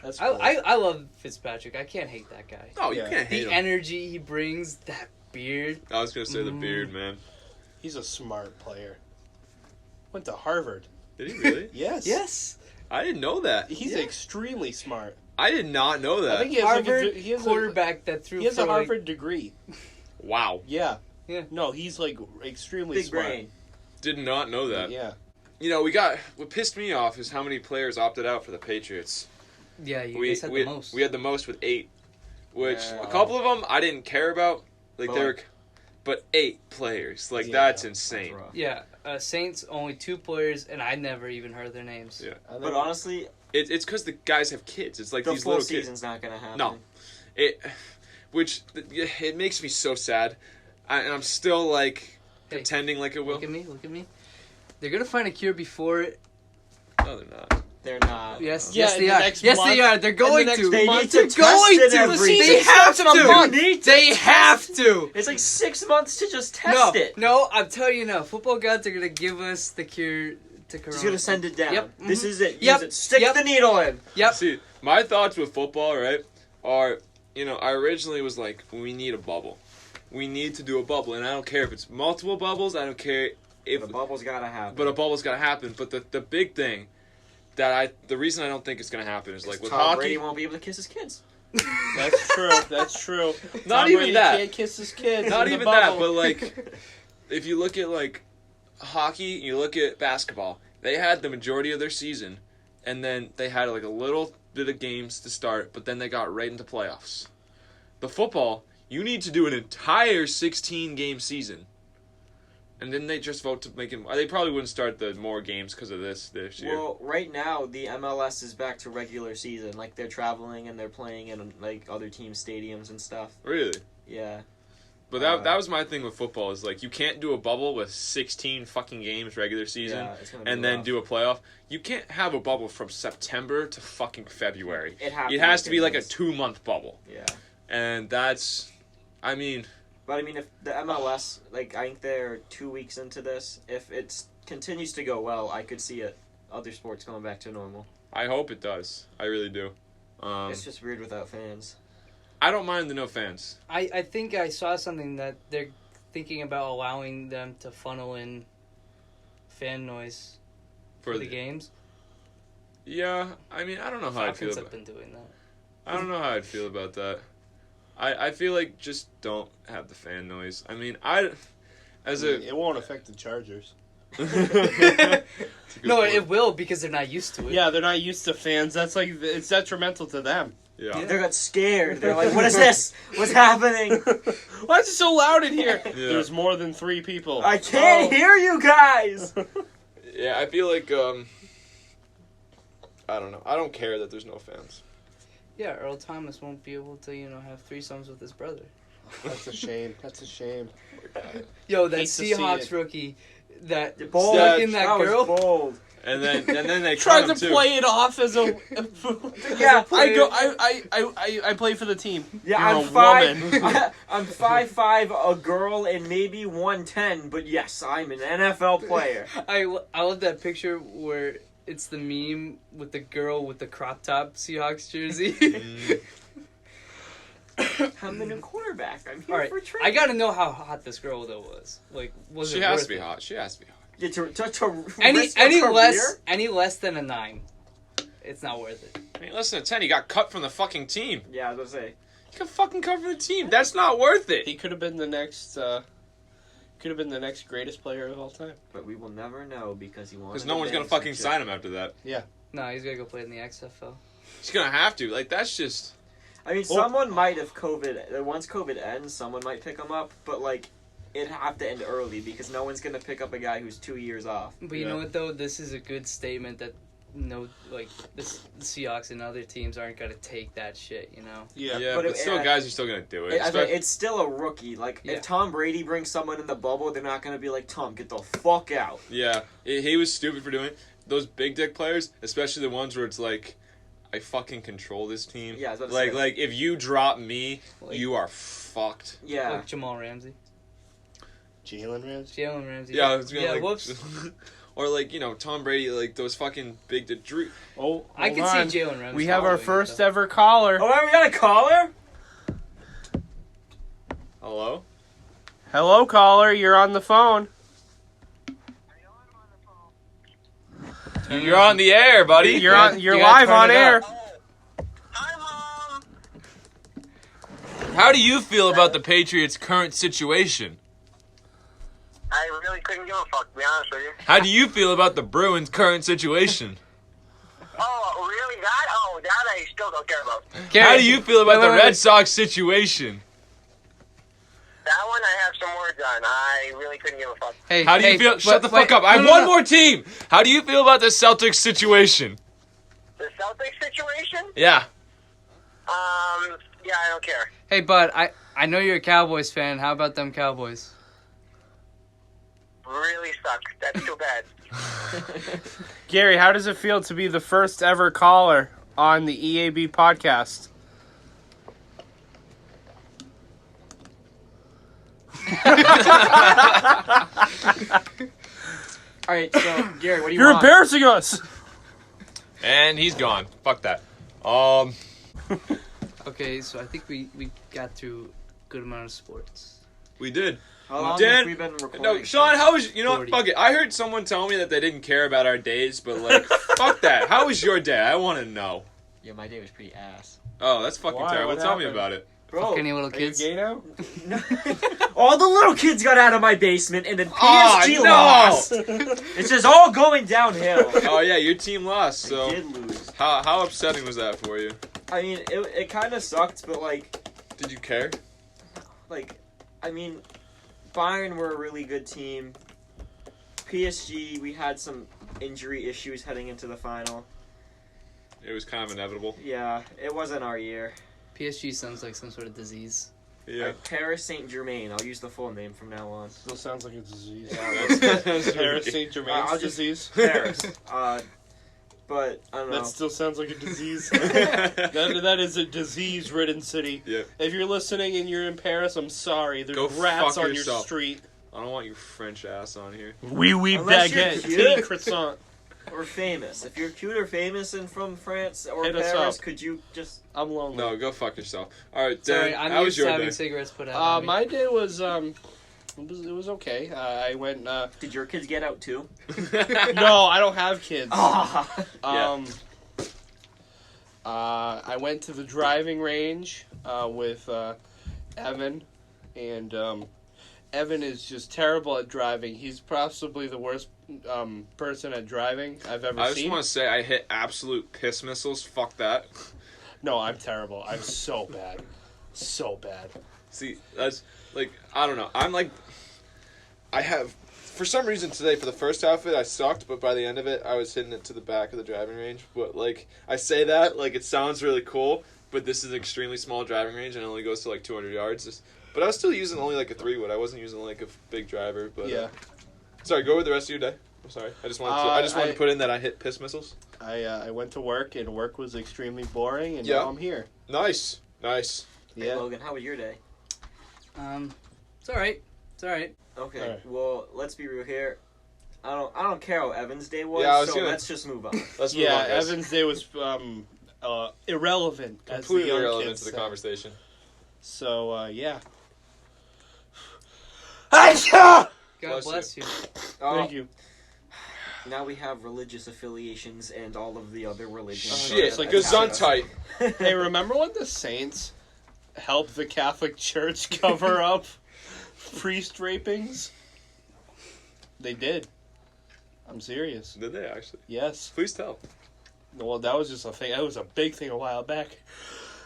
Speaker 6: That's cool.
Speaker 7: I love Fitzpatrick. I can't hate that guy.
Speaker 2: No, you can't hate
Speaker 7: the
Speaker 2: him.
Speaker 7: energy he brings, that beard.
Speaker 2: I was gonna say the beard, man.
Speaker 6: He's a smart player. Went to Harvard.
Speaker 2: Did he really?
Speaker 6: Yes.
Speaker 7: Yes.
Speaker 2: I didn't know that.
Speaker 6: He's extremely smart.
Speaker 2: I did not know that.
Speaker 6: I think he has
Speaker 7: Harvard
Speaker 6: he has
Speaker 7: quarterback that threw.
Speaker 6: He has
Speaker 7: for
Speaker 6: a Harvard degree.
Speaker 2: Wow.
Speaker 6: Yeah.
Speaker 7: Yeah.
Speaker 6: No, he's like extremely
Speaker 5: big
Speaker 6: smart.
Speaker 5: brain.
Speaker 2: Did not know that.
Speaker 6: Yeah.
Speaker 2: You know, what pissed me off is how many players opted out for the Patriots.
Speaker 7: Yeah, you guys had the most.
Speaker 2: We had the most with 8, which a couple of them I didn't care about. Like but 8 players, like that's insane.
Speaker 5: That's
Speaker 7: yeah, Saints only 2 players, and I never even heard their names.
Speaker 2: Yeah,
Speaker 5: but honestly,
Speaker 2: it's because the guys have kids. It's like
Speaker 5: the
Speaker 2: these
Speaker 5: full
Speaker 2: little
Speaker 5: season's
Speaker 2: kids.
Speaker 5: not gonna happen.
Speaker 2: No, it makes me so sad, and I'm still like pretending like it will.
Speaker 7: Look at me. They're gonna find a cure before it.
Speaker 2: No, they're not.
Speaker 5: They're not.
Speaker 7: Yes,
Speaker 6: Yeah,
Speaker 7: yes they
Speaker 6: in the
Speaker 7: are.
Speaker 6: next
Speaker 7: Yes,
Speaker 6: month.
Speaker 7: they are. They're going
Speaker 6: the
Speaker 7: to.
Speaker 6: next
Speaker 5: They
Speaker 6: month.
Speaker 5: need to
Speaker 7: They're
Speaker 5: test
Speaker 7: going
Speaker 5: it
Speaker 7: to.
Speaker 5: every
Speaker 7: They have
Speaker 5: starts in a month.
Speaker 7: to. They have to.
Speaker 5: It's like 6 months to just test
Speaker 7: No,
Speaker 5: it.
Speaker 7: no, I'm telling you now. Football gods are gonna give us the cure to Corona.
Speaker 5: Just gonna send it down.
Speaker 7: Yep.
Speaker 5: This is it.
Speaker 7: Yep.
Speaker 5: Use it. Stick the needle in.
Speaker 7: Yep.
Speaker 2: See, my thoughts with football, right, are, you know, I originally was like, we need a bubble. We need to do a bubble, and I don't care if it's multiple bubbles. I don't care if
Speaker 5: The bubble's gotta happen.
Speaker 2: But a bubble's gotta happen. But the big thing the reason I don't think it's gonna happen is like with
Speaker 5: Tom
Speaker 2: hockey.
Speaker 5: Brady won't be able to kiss his kids.
Speaker 6: That's true. That's true.
Speaker 2: Not
Speaker 6: Tom
Speaker 2: even
Speaker 6: Brady
Speaker 2: that.
Speaker 6: Can't kiss his kids.
Speaker 2: Not
Speaker 6: in the
Speaker 2: even that,
Speaker 6: bubble.
Speaker 2: but like, if you look at like hockey, you look at basketball. They had the majority of their season, and then they had like a little bit of games to start, but then they got right into playoffs. The football, you need to do an entire 16-game season. And then they just vote to make it. They probably wouldn't start the more games because of this year.
Speaker 5: Well, right now the MLS is back to regular season. Like they're traveling and they're playing in like other teams' stadiums and stuff.
Speaker 2: Really?
Speaker 5: Yeah.
Speaker 2: But that was my thing with football is like you can't do a bubble with 16 fucking games regular season and then do a playoff. You can't have a bubble from September to fucking February. It has to be like a 2-month bubble.
Speaker 5: Yeah.
Speaker 2: And that's, I mean.
Speaker 5: But I mean, if the MLS, like I think they're 2 weeks into this, if it continues to go well, I could see other sports going back to normal.
Speaker 2: I hope it does. I really do.
Speaker 5: It's just weird without fans.
Speaker 2: I don't mind the no fans.
Speaker 7: I think I saw something that they're thinking about allowing them to funnel in fan noise for the games.
Speaker 2: Yeah, I mean, I don't know how I'd feel about
Speaker 7: been doing that.
Speaker 2: I don't know how I'd feel about that. I feel like just don't have the fan noise. I mean,
Speaker 6: it won't affect the Chargers.
Speaker 7: No, it will because they're not used to it.
Speaker 6: Yeah, they're not used to fans. That's like it's detrimental to them.
Speaker 2: Yeah.
Speaker 5: They got scared. They're like, "What is this? What's happening?
Speaker 6: Why is it so loud in here?
Speaker 2: Yeah.
Speaker 6: There's more than 3 people.
Speaker 5: I can't hear you guys."
Speaker 2: Yeah, I feel like I don't know. I don't care that there's no fans.
Speaker 7: Yeah, Earl Thomas won't be able to, have threesomes with his brother.
Speaker 6: That's a shame. That's a shame.
Speaker 7: Yo, that
Speaker 6: Hate to see
Speaker 7: Seahawks
Speaker 6: it.
Speaker 7: rookie, that
Speaker 5: Bold.
Speaker 7: fucking that
Speaker 5: was
Speaker 7: girl.
Speaker 5: bold.
Speaker 2: And then they
Speaker 6: Tried
Speaker 2: cut him
Speaker 6: to
Speaker 2: too.
Speaker 6: play it off as a
Speaker 5: Yeah,
Speaker 6: I play for the team.
Speaker 5: Yeah,
Speaker 6: You're
Speaker 5: I'm
Speaker 6: a
Speaker 5: 5.
Speaker 6: woman.
Speaker 5: I'm 5'5", a girl, and maybe 110. But yes, I'm an NFL player.
Speaker 7: I love that picture where it's the meme with the girl with the crop top Seahawks jersey.
Speaker 5: I'm the new quarterback. I'm here
Speaker 7: All right,
Speaker 5: for training.
Speaker 7: I gotta know how hot this girl though was. Like, was
Speaker 2: She
Speaker 7: it
Speaker 2: has
Speaker 7: worth
Speaker 2: to be
Speaker 7: it?
Speaker 2: hot. She has to be hot.
Speaker 5: Yeah, to
Speaker 7: Any
Speaker 5: risk your career?
Speaker 7: less than a 9, it's not worth it.
Speaker 2: I mean, listen to 10. He got cut from the fucking team.
Speaker 5: Yeah, I was gonna say.
Speaker 2: He got fucking cut from the team. That's not worth it.
Speaker 6: He could have been the next. Could have been the next greatest player of all time.
Speaker 5: But we will never know because he wanted.
Speaker 2: Because no one's gonna fucking sign him after that.
Speaker 7: No, he's gonna go play in the XFL.
Speaker 2: He's gonna have to. Like, that's just.
Speaker 5: I mean, someone might if COVID. Once COVID ends, someone might pick him up. But like, it'd have to end early because no one's gonna pick up a guy who's 2 years off.
Speaker 7: But you know what though, this is a good statement that the Seahawks and other teams aren't gonna take that shit.
Speaker 2: Yeah,
Speaker 5: But
Speaker 2: but still, guys are still gonna do it.
Speaker 5: It's still a rookie. Like,
Speaker 7: Yeah.
Speaker 5: if Tom Brady brings someone in the bubble, they're not gonna be like, Tom, get the fuck out.
Speaker 2: Yeah, he was stupid for doing it. Those big dick players, especially the ones where it's like, I fucking control this team.
Speaker 5: Yeah, I was about to
Speaker 2: like,
Speaker 5: say.
Speaker 2: like if you drop me,
Speaker 7: Like-
Speaker 2: you are fucked.
Speaker 5: Yeah.
Speaker 7: Like Jamal Ramsey,
Speaker 6: Jalen Ramsey.
Speaker 7: Jalen Ramsey.
Speaker 2: Yeah, I was gonna,
Speaker 7: yeah.
Speaker 2: like,
Speaker 7: Whoops.
Speaker 2: or like Tom Brady, like those fucking big dick.
Speaker 6: Oh,
Speaker 7: I can
Speaker 6: hold on.
Speaker 7: see Jalen Ramsey.
Speaker 6: We have our
Speaker 7: following it,
Speaker 6: first
Speaker 7: though.
Speaker 6: ever caller.
Speaker 5: Oh, we got a caller?
Speaker 2: Hello.
Speaker 6: Hello, caller. You're on the phone.
Speaker 2: You're on the air, buddy.
Speaker 6: You're on. You're
Speaker 7: You gotta
Speaker 6: live
Speaker 7: turn
Speaker 6: on
Speaker 7: it
Speaker 6: air.
Speaker 7: up.
Speaker 2: How do you feel about the Patriots' current situation?
Speaker 8: I really couldn't give a fuck, to be honest with you.
Speaker 2: How do you feel about the Bruins' current situation?
Speaker 8: Oh, really? That? Oh, that I still don't care about.
Speaker 2: How do you feel about
Speaker 7: Wait,
Speaker 2: the
Speaker 7: wait,
Speaker 2: Red Sox situation?
Speaker 8: That one I have some words on. I really couldn't give a fuck.
Speaker 7: Hey,
Speaker 2: How do you feel? Shut the fuck up. I have one more team. How do you feel about the Celtics situation?
Speaker 8: The Celtics situation?
Speaker 2: Yeah.
Speaker 8: Yeah, I don't care.
Speaker 7: Hey, bud, I know you're a Cowboys fan. How about them Cowboys?
Speaker 8: Really suck. That's too bad.
Speaker 6: Gary, how does it feel to be the first ever caller on the E.A.B podcast?
Speaker 5: All right, so, Gary, what do you
Speaker 6: You're
Speaker 5: want?
Speaker 6: embarrassing us.
Speaker 2: And he's gone. Fuck that.
Speaker 7: Okay, so I think we got through a good amount of sports.
Speaker 2: We did.
Speaker 5: How long
Speaker 2: Dan-
Speaker 5: have we been recording?
Speaker 2: No, Sean, how was you know what?
Speaker 7: 40.
Speaker 2: Fuck it. I heard someone tell me that they didn't care about our days, but like, fuck that. How was your day? I want to know.
Speaker 5: Yeah, my day was pretty ass.
Speaker 2: Oh, that's fucking
Speaker 6: Why?
Speaker 2: terrible.
Speaker 6: What
Speaker 2: Tell me
Speaker 6: happened?
Speaker 2: about it.
Speaker 5: Bro,
Speaker 7: Any little
Speaker 6: Are you
Speaker 7: kids?
Speaker 6: gay now?
Speaker 5: all the little kids got out of my basement, and then
Speaker 2: Oh,
Speaker 5: PSG
Speaker 2: no!
Speaker 5: lost. It's just all going downhill.
Speaker 2: Oh yeah, your team lost.
Speaker 5: I
Speaker 2: So
Speaker 5: did lose.
Speaker 2: how upsetting was that for you?
Speaker 5: I mean, it kind of sucked, but
Speaker 2: Did you care?
Speaker 5: I mean, Bayern were a really good team. PSG, we had some injury issues heading into the final.
Speaker 2: It was kind of inevitable.
Speaker 5: Yeah, it wasn't our year.
Speaker 7: PSG sounds like some sort of disease.
Speaker 2: Yeah.
Speaker 5: Paris Saint-Germain. I'll use the full name from now on.
Speaker 6: Still sounds like a disease.
Speaker 2: That's
Speaker 6: Paris Saint Germain's
Speaker 5: I'll just-
Speaker 6: disease.
Speaker 5: Paris. But I don't know.
Speaker 6: That still sounds like a disease. that is a disease-ridden city.
Speaker 2: Yeah.
Speaker 6: If you're listening and you're in Paris, I'm sorry. There's
Speaker 2: Go
Speaker 6: rats
Speaker 2: fuck
Speaker 6: on your
Speaker 2: yourself.
Speaker 6: street.
Speaker 2: I don't want your French ass on here.
Speaker 6: Oui, oui,
Speaker 5: Unless you're
Speaker 6: baguette,
Speaker 5: cute.
Speaker 6: tea, croissant.
Speaker 5: Or famous. If you're cute or famous and from France or
Speaker 6: Hit us
Speaker 5: Paris,
Speaker 6: up.
Speaker 5: could you just...
Speaker 6: I'm lonely.
Speaker 2: No, go fuck yourself. All right,
Speaker 7: Sorry,
Speaker 2: Dan.
Speaker 7: I'm
Speaker 2: How was
Speaker 7: used to
Speaker 2: your
Speaker 7: having
Speaker 2: day?
Speaker 7: cigarettes put out. on me.
Speaker 6: My day was it was okay. I went.
Speaker 5: Did your kids get out too?
Speaker 6: No, I don't have kids.
Speaker 5: Ah.
Speaker 6: I went to the driving range with Evan, and Evan is just terrible at driving. He's possibly the worst person at driving I've ever
Speaker 2: I just
Speaker 6: seen.
Speaker 2: want to say I hit absolute piss missiles. Fuck that.
Speaker 6: No, I'm terrible. I'm so bad. So bad.
Speaker 2: See, that's like I don't know. I'm like I have for some reason today for the first half of it I sucked, but by the end of it I was hitting it to the back of the driving range. But like I say that like it sounds really cool, but this is an extremely small driving range and it only goes to like 200 yards. But I was still using only like a 3-wood. I wasn't using like a big driver. But
Speaker 6: Yeah.
Speaker 2: Sorry, go with the rest of your day. I'm sorry. I just wanted to put in that I hit piss missiles.
Speaker 6: I went to work, and work was extremely boring, and
Speaker 2: Yeah.
Speaker 6: now I'm here.
Speaker 2: Nice.
Speaker 5: Hey,
Speaker 6: Yeah.
Speaker 5: Logan, how was your day?
Speaker 7: It's all right. It's all right.
Speaker 5: Okay,
Speaker 6: Alright.
Speaker 5: well, let's be real here. I don't care how Evan's day was,
Speaker 2: Yeah, I was
Speaker 5: so
Speaker 2: gonna-
Speaker 5: let's just move on.
Speaker 2: Let's move
Speaker 6: Yeah,
Speaker 2: on, guys.
Speaker 6: Evan's day was irrelevant. as the
Speaker 2: Completely
Speaker 6: young
Speaker 2: irrelevant
Speaker 6: kids
Speaker 2: to the
Speaker 6: say.
Speaker 2: conversation.
Speaker 6: So, yeah.
Speaker 7: God
Speaker 2: Bless
Speaker 7: bless you.
Speaker 6: Thank you.
Speaker 5: Now we have religious affiliations and all of the other religions.
Speaker 2: Shit,
Speaker 6: it's like
Speaker 2: Gesundheit.
Speaker 6: Hey, remember when the Saints helped the Catholic Church cover up priest rapings? They did. I'm serious.
Speaker 2: Did they actually?
Speaker 6: Yes.
Speaker 2: Please tell.
Speaker 6: Well, that was just a thing. That was a big thing a while back.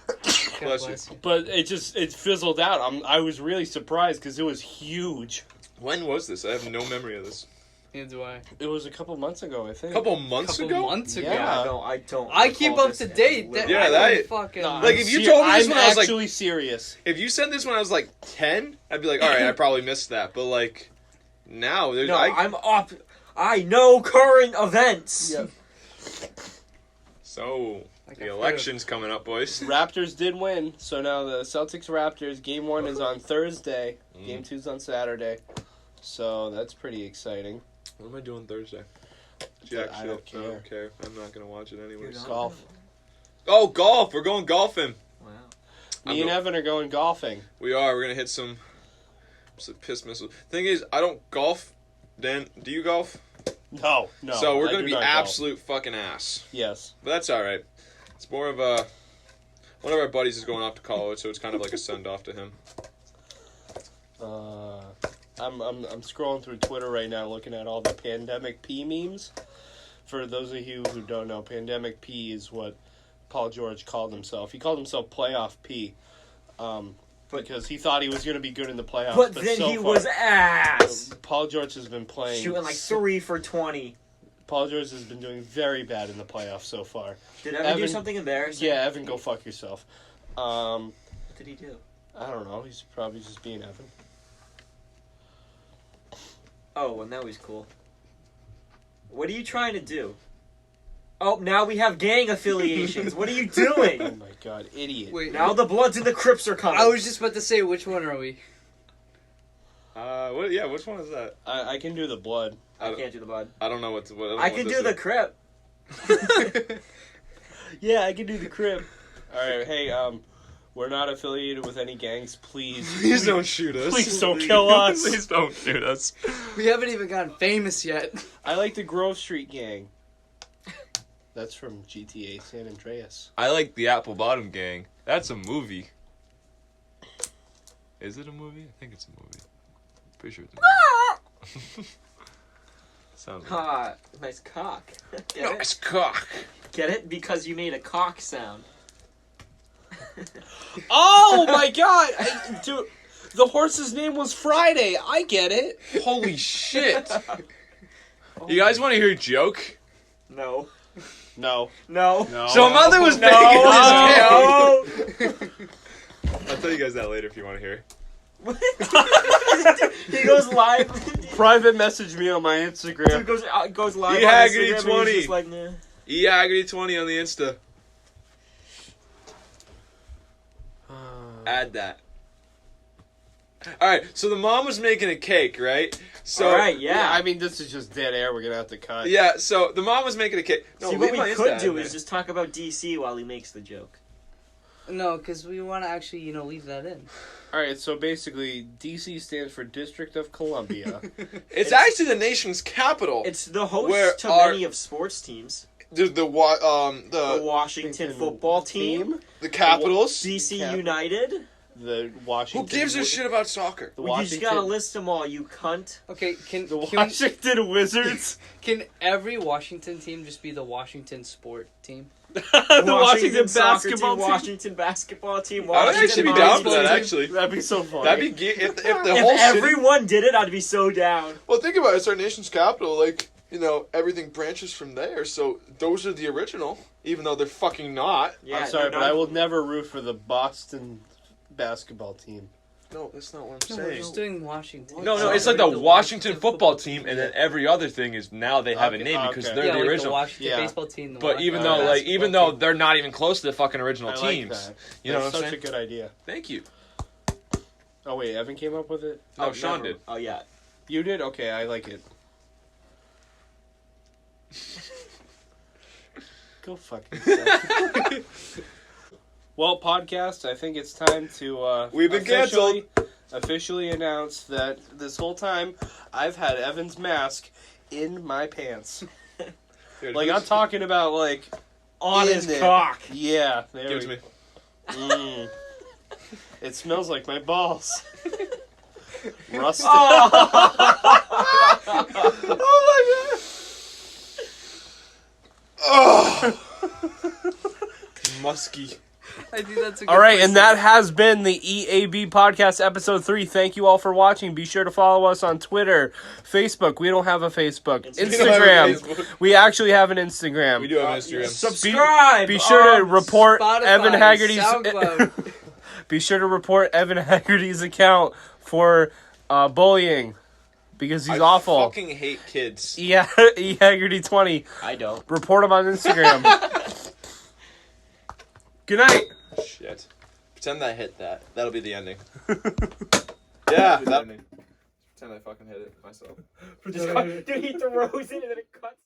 Speaker 7: God
Speaker 2: Bless
Speaker 7: bless
Speaker 2: you.
Speaker 7: you.
Speaker 6: But it fizzled out. I was really surprised because it was huge.
Speaker 2: When was this? I have no memory of this.
Speaker 7: Neither do I.
Speaker 6: It was a couple months ago, I think.
Speaker 2: A couple months
Speaker 7: Couple
Speaker 2: ago?
Speaker 7: months ago.
Speaker 6: Yeah.
Speaker 5: I don't.
Speaker 7: I keep
Speaker 5: recall
Speaker 7: up
Speaker 5: this
Speaker 7: to
Speaker 5: at
Speaker 7: date.
Speaker 5: all.
Speaker 7: That,
Speaker 2: Yeah,
Speaker 7: I
Speaker 2: that-
Speaker 7: don't fucking.
Speaker 6: No,
Speaker 2: Like, if you told me this
Speaker 6: I'm
Speaker 2: when I was, like-
Speaker 6: actually serious.
Speaker 2: If you said this when I was like 10, I'd be like, alright, I probably missed that. But like, now, there's.
Speaker 5: No, I'm up. I know current events.
Speaker 6: Yep.
Speaker 2: So,
Speaker 7: Like
Speaker 2: the
Speaker 7: a
Speaker 2: election's coming up, boys.
Speaker 6: Raptors did win, so now the Celtics-Raptors, Game 1 is on Thursday, Game 2's on Saturday, so that's pretty exciting.
Speaker 2: What am I doing Thursday? Jack
Speaker 6: I
Speaker 2: shit.
Speaker 6: don't care.
Speaker 2: I don't care. I'm not going to watch it anyways.
Speaker 5: You're not?
Speaker 6: Golf.
Speaker 2: Oh, golf! We're going golfing.
Speaker 5: Wow.
Speaker 6: Me and Evan are going golfing.
Speaker 2: We are. We're going to hit some piss missiles. Thing is, I don't golf. Dan, do you golf?
Speaker 6: No.
Speaker 2: So we're
Speaker 6: I
Speaker 2: going
Speaker 6: do
Speaker 2: to be
Speaker 6: not golf.
Speaker 2: absolute fucking ass.
Speaker 6: Yes.
Speaker 2: But that's alright. It's more of a... One of our buddies is going off to college, so it's kind of like a send-off to him.
Speaker 6: I'm scrolling through Twitter right now looking at all the Pandemic P memes. For those of you who don't know, Pandemic P is what Paul George called himself. He called himself Playoff P. Because he thought he was going to be good in the playoffs.
Speaker 5: But then
Speaker 6: so
Speaker 5: he
Speaker 6: far,
Speaker 5: was ass.
Speaker 6: Paul George has been playing...
Speaker 5: Shooting like 3 for 20.
Speaker 6: Paul George has been doing very bad in the playoffs so far.
Speaker 5: Did Evan do
Speaker 6: Evan-
Speaker 5: something embarrassing?
Speaker 6: Yeah, Evan, go fuck yourself.
Speaker 5: What did he do?
Speaker 6: I don't know. He's probably just being Evan.
Speaker 5: Oh, well, now he's cool. What are you trying to do? Oh, now we have gang affiliations. What are you
Speaker 6: Oh
Speaker 5: doing?
Speaker 6: my god, idiot.
Speaker 7: Wait.
Speaker 5: Now the Bloods and the Crips are coming.
Speaker 7: I was just about to say, which one are we?
Speaker 2: Yeah, which one is that?
Speaker 6: I can do the blood.
Speaker 5: I can't do the Blood.
Speaker 2: I don't know what...
Speaker 5: I can do the Crip.
Speaker 6: Yeah, I can do the crib. Alright, hey, we're not affiliated with any gangs. Please.
Speaker 2: Please don't shoot us.
Speaker 6: Please don't kill us.
Speaker 2: Please don't shoot us.
Speaker 7: We haven't even gotten famous yet.
Speaker 6: I like the Grove Street Gang. That's from GTA San Andreas.
Speaker 2: I like the Apple Bottom Gang. That's a movie. Is it a movie? I think it's a movie. Pretty sure it's a movie. Sounds like
Speaker 5: Ha, nice cock. Get it?
Speaker 2: nice cock.
Speaker 5: Get it? Because you made a cock sound.
Speaker 6: Oh my god! Dude, the horse's name was Friday. I get it.
Speaker 2: Holy shit. You guys want to hear a joke?
Speaker 5: No.
Speaker 6: No.
Speaker 5: No.
Speaker 6: No.
Speaker 2: So mother was
Speaker 5: No.
Speaker 2: making this joke.
Speaker 5: No.
Speaker 2: I'll tell you guys that later if you want to hear.
Speaker 5: He goes live.
Speaker 6: Private message me on my
Speaker 5: Dude
Speaker 6: Instagram.
Speaker 5: goes live
Speaker 2: He
Speaker 5: on
Speaker 2: Haggerty
Speaker 5: Instagram and
Speaker 2: 20.
Speaker 5: he's just like, nah.
Speaker 2: E.A.B 20 on the Insta. Add that. Alright, so the mom was making a cake, right? So
Speaker 5: Alright, yeah.
Speaker 6: I mean, this is just dead air. We're gonna have to cut.
Speaker 2: Yeah, so the mom was making a cake. No,
Speaker 5: See,
Speaker 2: leave
Speaker 5: what
Speaker 2: my
Speaker 5: we
Speaker 2: Insta
Speaker 5: could
Speaker 2: ad
Speaker 5: do
Speaker 2: there.
Speaker 5: is just talk about DC while he makes the joke.
Speaker 7: No, because we want to actually, leave that in.
Speaker 6: All right. So basically, DC stands for District of Columbia.
Speaker 2: It's actually the nation's capital.
Speaker 5: It's the host
Speaker 2: Where
Speaker 5: to
Speaker 2: are-
Speaker 5: many of sports teams.
Speaker 2: The
Speaker 5: Washington football team.
Speaker 2: the Capitals.
Speaker 5: DC
Speaker 6: Cap-
Speaker 5: United.
Speaker 6: the Washington.
Speaker 2: Who gives a shit about soccer?
Speaker 6: The
Speaker 5: You just
Speaker 6: Washington,
Speaker 5: gotta list them all, you cunt.
Speaker 7: Okay,
Speaker 6: the Washington Wizards.
Speaker 7: can every Washington team just be the Washington sport team?
Speaker 6: The Washington
Speaker 5: soccer
Speaker 6: basketball team.
Speaker 5: Washington basketball team.
Speaker 2: I would
Speaker 5: Washington
Speaker 2: actually be down for
Speaker 5: volleyball
Speaker 2: that.
Speaker 5: team.
Speaker 2: Actually,
Speaker 6: That'd be so funny.
Speaker 2: that'd be if the
Speaker 5: If
Speaker 2: whole city.
Speaker 5: everyone did it, I'd be so down.
Speaker 2: Well, think about it. It's our nation's capital. Like, you know, everything branches from there. So those are the original, even though they're fucking not.
Speaker 5: Yeah,
Speaker 6: I'm sorry,
Speaker 5: they're
Speaker 6: but
Speaker 5: not-
Speaker 6: I will never root for the Boston basketball team.
Speaker 2: No, that's not what I'm
Speaker 7: No, we're
Speaker 2: saying.
Speaker 7: just doing Washington.
Speaker 4: No, it's like the Washington football team, and then every other thing is now they have a
Speaker 6: Okay,
Speaker 4: name because
Speaker 6: okay.
Speaker 4: they're
Speaker 7: Yeah,
Speaker 4: the
Speaker 7: like
Speaker 4: original.
Speaker 7: the Washington
Speaker 6: Yeah.
Speaker 7: baseball team. The
Speaker 4: But even though,
Speaker 7: Washington
Speaker 4: like,
Speaker 7: basketball
Speaker 4: even though
Speaker 7: team.
Speaker 4: they're not even close to the fucking original
Speaker 6: I like
Speaker 4: teams,
Speaker 6: that.
Speaker 4: you know
Speaker 6: That's
Speaker 4: what I'm
Speaker 6: such
Speaker 4: saying?
Speaker 6: a good idea.
Speaker 4: Thank you.
Speaker 6: Oh wait, Evan came up with it.
Speaker 4: No, Sean
Speaker 5: never.
Speaker 4: did.
Speaker 5: Oh yeah.
Speaker 6: You did? Okay, I like it. Go fuck yourself. Well, podcast, I think it's time to
Speaker 2: We've been
Speaker 6: officially announce that this whole time I've had Evan's mask in my pants.
Speaker 2: Dude,
Speaker 6: Like, I'm talking about, like,
Speaker 5: On
Speaker 6: in
Speaker 5: his
Speaker 6: there.
Speaker 5: cock.
Speaker 6: Yeah, there
Speaker 2: Give it
Speaker 6: we
Speaker 2: to me.
Speaker 6: Mm. It smells like my balls. Rusted.
Speaker 2: Musky.
Speaker 7: I think that's a good
Speaker 6: All right,
Speaker 7: place
Speaker 6: and
Speaker 7: to
Speaker 6: that
Speaker 7: go.
Speaker 6: has been the E.A.B podcast episode 3. Thank you all for watching. Be sure to follow us on Twitter, Facebook. We don't have a Facebook.
Speaker 2: We don't have a
Speaker 6: Instagram.
Speaker 2: Facebook.
Speaker 6: We actually have an Instagram.
Speaker 2: We do have an Instagram.
Speaker 5: Subscribe.
Speaker 6: Be sure to report
Speaker 7: Spotify,
Speaker 6: Evan Haggerty's.
Speaker 7: SoundCloud.
Speaker 6: Be sure to report Evan Haggerty's account for bullying because he's
Speaker 2: I
Speaker 6: awful.
Speaker 2: fucking hate kids.
Speaker 6: Yeah, E Haggerty 20.
Speaker 5: I don't.
Speaker 6: Report him on Instagram. Good night.
Speaker 2: Shit. Pretend I hit that. That'll be the ending. Yeah. Pretend I fucking hit it myself.
Speaker 5: Dude, he throws it and then it cuts.